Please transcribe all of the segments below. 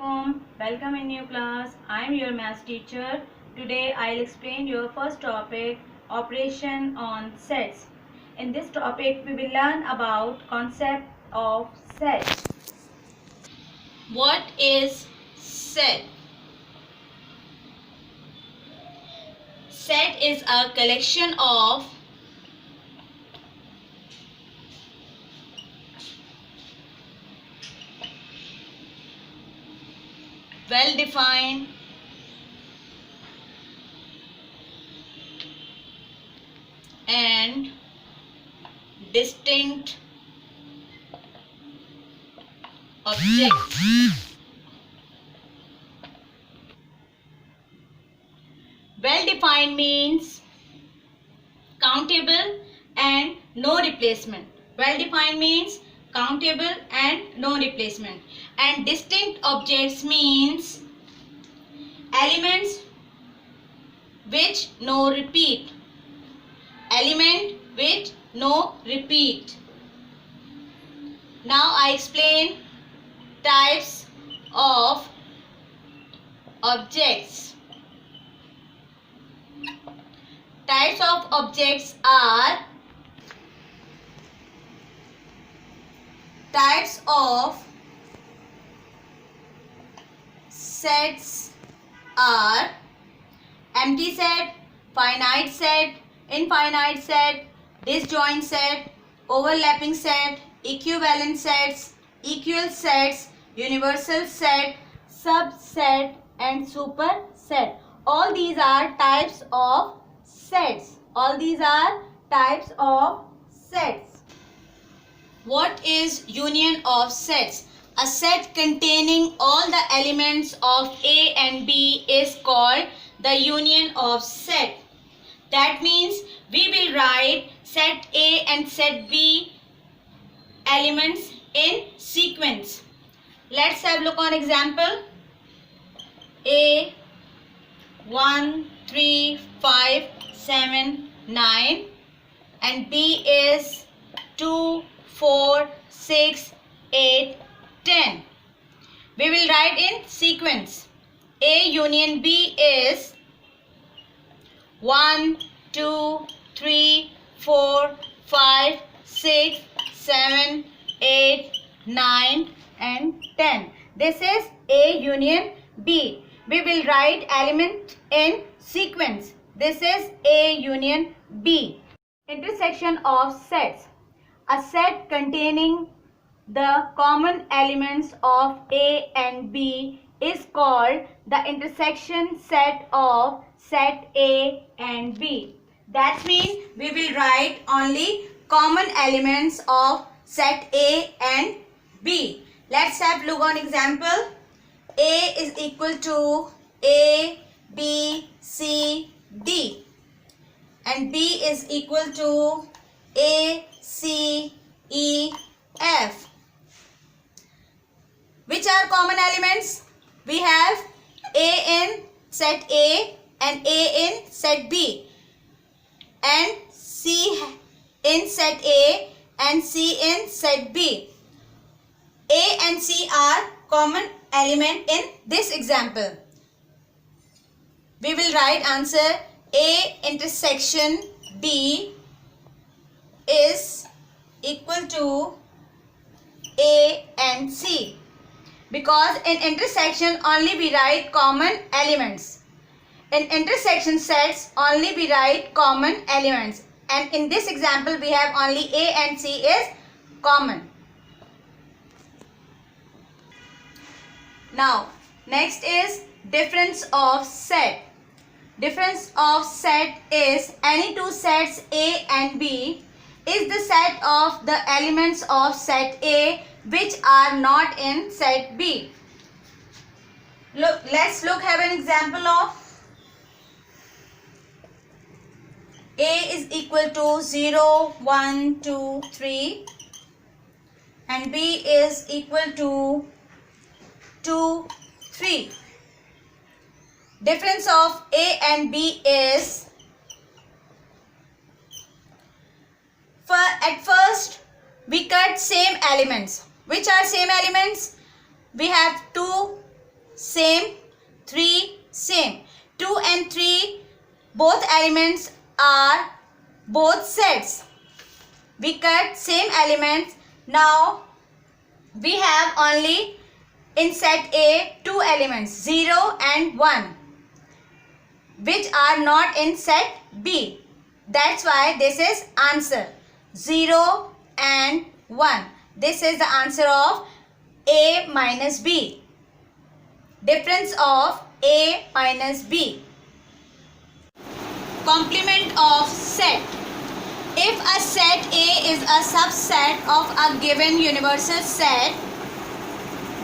Assalamualaikum. Welcome in new class. I am your math teacher. Today I'll explain your first topic, operation on sets. In this topic we will learn about concept of set. What is set? Set is a collection of well-defined and distinct objects. Well-defined means countable and no replacement. Well-defined means countable and no replacement. And distinct objects means elements which no repeat. Element which no repeat. Now I explain types of objects. Types of objects are types of sets are empty set, finite set, infinite set, disjoint set, overlapping set, equivalent sets, equal sets, universal set, subset and superset. All these are types of sets. All these are types of sets. What is union of sets? A set containing all the elements of A and B is called the union of set. That means we will write set A and set B elements in sequence. Let's have a look on example. A 1, 3, 5, 7, 9 and B is 2, 4, 6, 8, 10. We will write in sequence. A union B is 1, 2, 3, 4, 5, 6, 7, 8, 9 and 10. This is A union B. We will write element in sequence. This is A union B. Intersection of sets. A set containing the common elements of A and B is called the intersection set of set A and B. That means we will write only common elements of set A and B. Let's have a look on example. A is equal to A, B, C, D and B is equal to A, C, E, F. Which are common elements? We have A in set A and A in set B and C in set A and C in set B. A and C are common element in this example. We will write answer A intersection B is equal to A and C, because in intersection only we write common elements. In intersection sets only we write common elements, and in this example we have only A and C is common. Now next is difference of set. Difference of set is any two sets A and B is the set of the elements of set A which are not in set B. Let's have an example of A is equal to 0, 1, 2, 3 and B is equal to 2, 3. Difference of A and B is, at first we cut same elements. Which are same elements? We have 2 same, 3 same. 2 and 3 both elements are both sets. We cut same elements. Now we have only in set A 2 elements 0 and 1 which are not in set B. That's why this is answer 0 and 1. This is the answer of A minus B. Difference of A minus B. Complement of set. If a set A is a subset of a given universal set,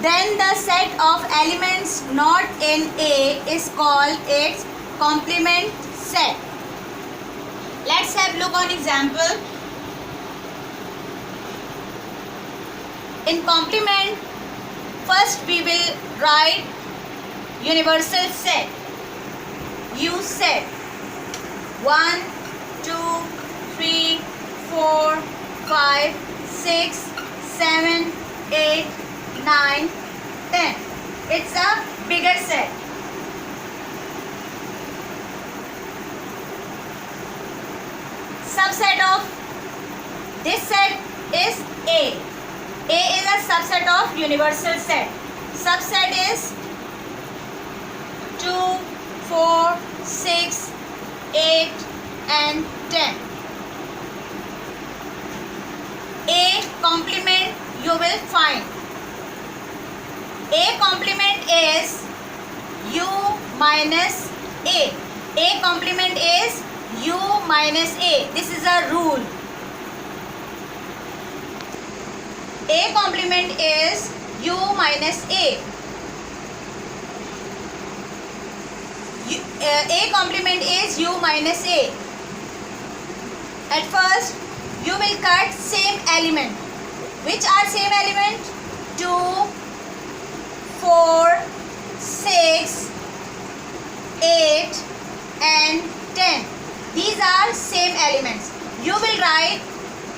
then the set of elements not in A is called its complement set. Let's have a look on example. In complement, first we will write universal set. U set 1, 2, 3, 4, 5, 6, 7, 8, 9, 10. It's a bigger set. Subset of this set is A. A is a subset of universal set. Subset is 2, 4, 6, 8 and 10. A complement you will find. A complement is U minus A. A complement is U minus A. This is a rule. A complement is U minus A. A complement is U minus A. At first, you will cut same element. Which are same element? 2, 4, 6, 8 and 10. These are same elements. You will write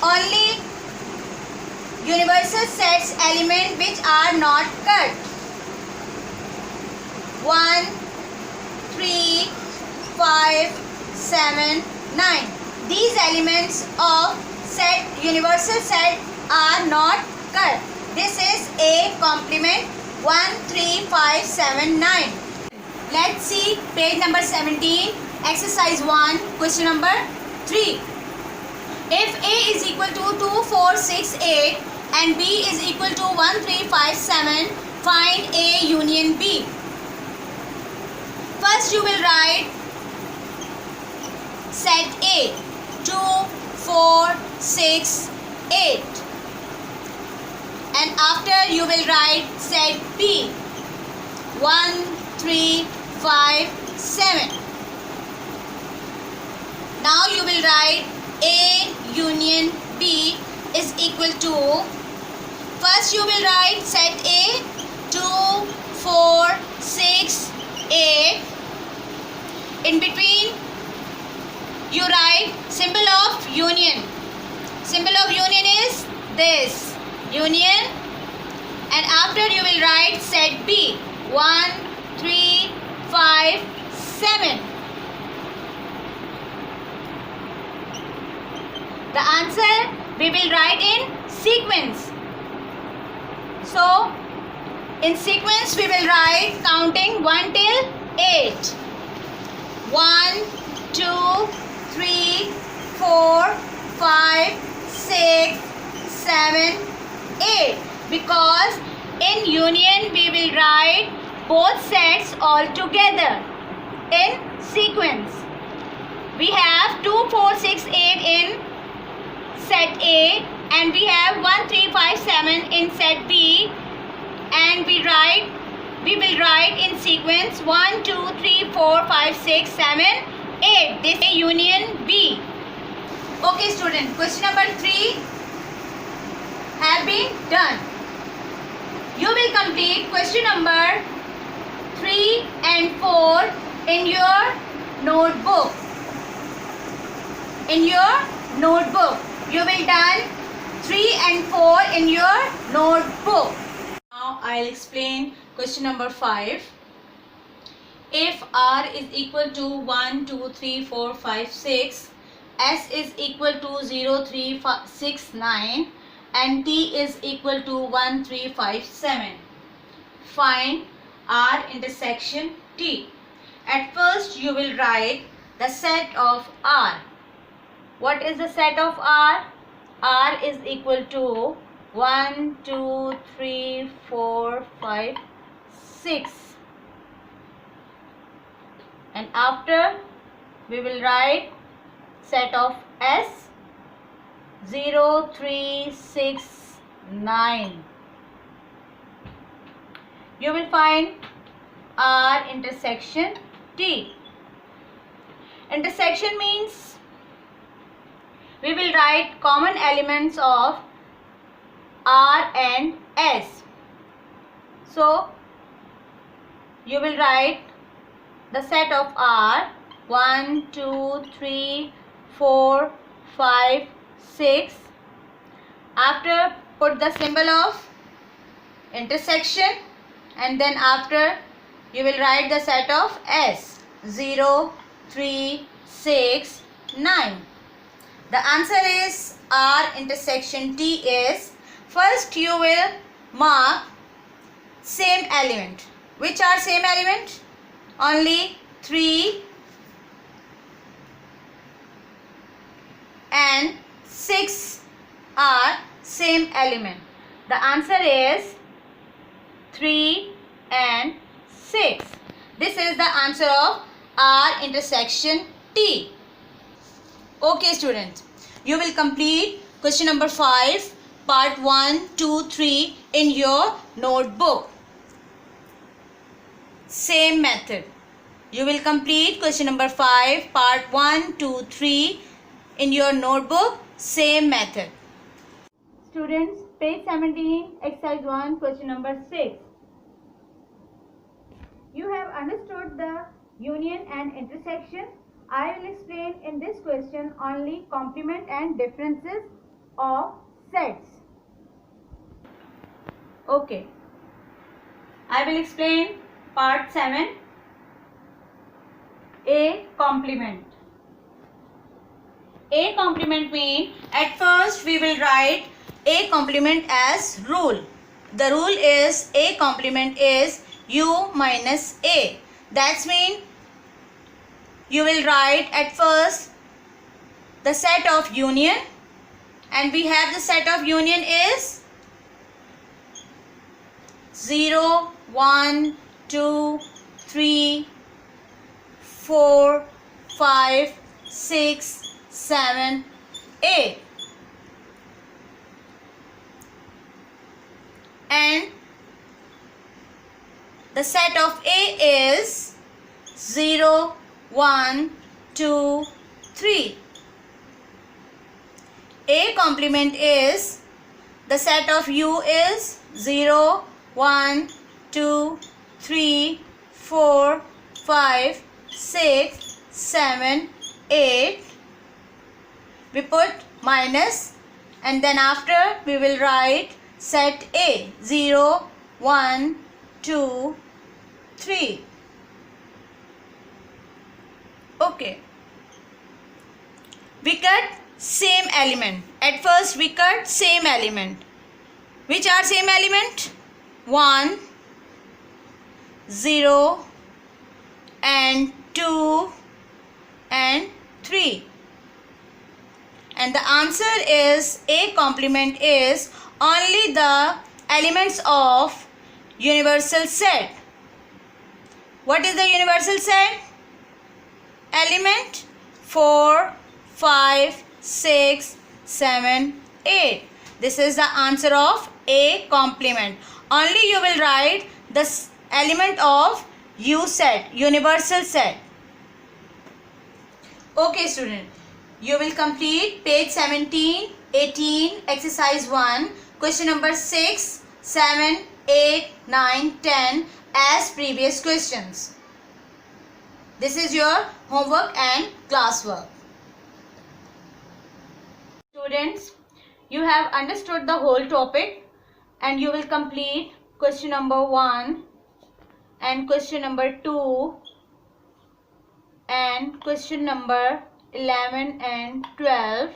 only universal sets element which are not cut. 1, 3, 5, 7, 9. These elements of set universal set are not cut. This is A complement 1, 3, 5, 7, 9. Let's see page number 17, exercise 1, question number 3. If A is equal to 2, 4, 6, 8 and B is equal to 1, 3, 5, 7, find A union B. First you will write set A 2, 4, 6, 8 and after you will write set B 1, 3, 5, 7. Now you will write A union B is equal to, first you will write set A 2, 4, 6, 8. In between you write symbol of union. Symbol of union is this, union, and after you will write set B 1, 3, 5, 7. The answer we will write in sequence. So in sequence we will write counting 1 till 8. 1, 2, 3, 4, 5, 6, 7, 8. Because in union we will write both sets all together in sequence. We have 2, 4, 6, 8 in set A and we have 1, 3, 5, 7 in set B, and we will write in sequence 1, 2, 3, 4, 5, 6, 7, 8. This is union B. Okay student, question number 3 have been done. You will complete question number 3 and 4 in your notebook. In your notebook. You will done 3 and 4 in your notebook. Now I'll explain question number 5. If R is equal to 1, 2, 3, 4, 5, 6, S is equal to 0, 3, 5, 6, 9 and T is equal to 1, 3, 5, 7. Find R intersection T. At first you will write the set of R. What is the set of R? R is equal to 1, 2, 3, 4, 5, 6. And after we will write set of S 0, 3, 6, 9. You will find R intersection T. Intersection means we will write common elements of R and S. So you will write the set of R 1, 2, 3, 4, 5, 6. After put the symbol of intersection and then after you will write the set of S 0, 3, 6, 9. The answer is R intersection T is, first you will mark same element. Which are same element? Only 3 and 6 are same element. The answer is 3 and 6. This is the answer of R intersection T. Okay students, you will complete question number 5, part 1, 2, 3 in your notebook. Same method. You will complete question number 5, part 1, 2, 3 in your notebook. Same method. Students, page 17, exercise 1, question number 6. You have understood the union and intersection. I will explain in this question only complement and differences of sets. Okay. I will explain part 7. A complement. A complement means at first we will write A complement as rule. The rule is A complement is U minus A. That's mean you will write at first the set of union and we have the set of union is 0, 1, 2, 3, 4, 5, 6, 7, 8. And the set of A is 0, 1, 2, 3. A complement is, the set of U is 0, 1, 2, 3, 4, 5, 6, 7, 8. We put minus and then after we will write set A 0, 1, 2, 3. Okay. We cut same element. At first we cut same element. Which are same element? 1, 0 and 2 and 3. And the answer is A complement is only the elements of universal set. What is the universal set? Element 4, 5, 6, 7, 8. This is the answer of A complement. Only you will write the element of U set, universal set. Okay student, you will complete page 17, 18, exercise 1, question number 6, 7, 8, 9, 10 as previous questions. This is your homework and classwork. Students, you have understood the whole topic and you will complete question number 1 and question number 2 and question number 11 and 12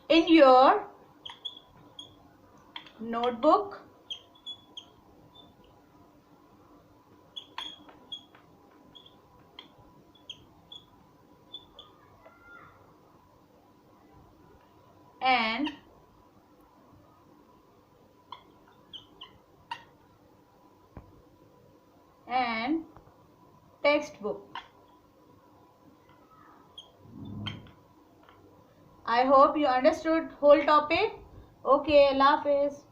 in your notebook. And textbook. I hope you understood whole topic. Okay, Allah Hafiz.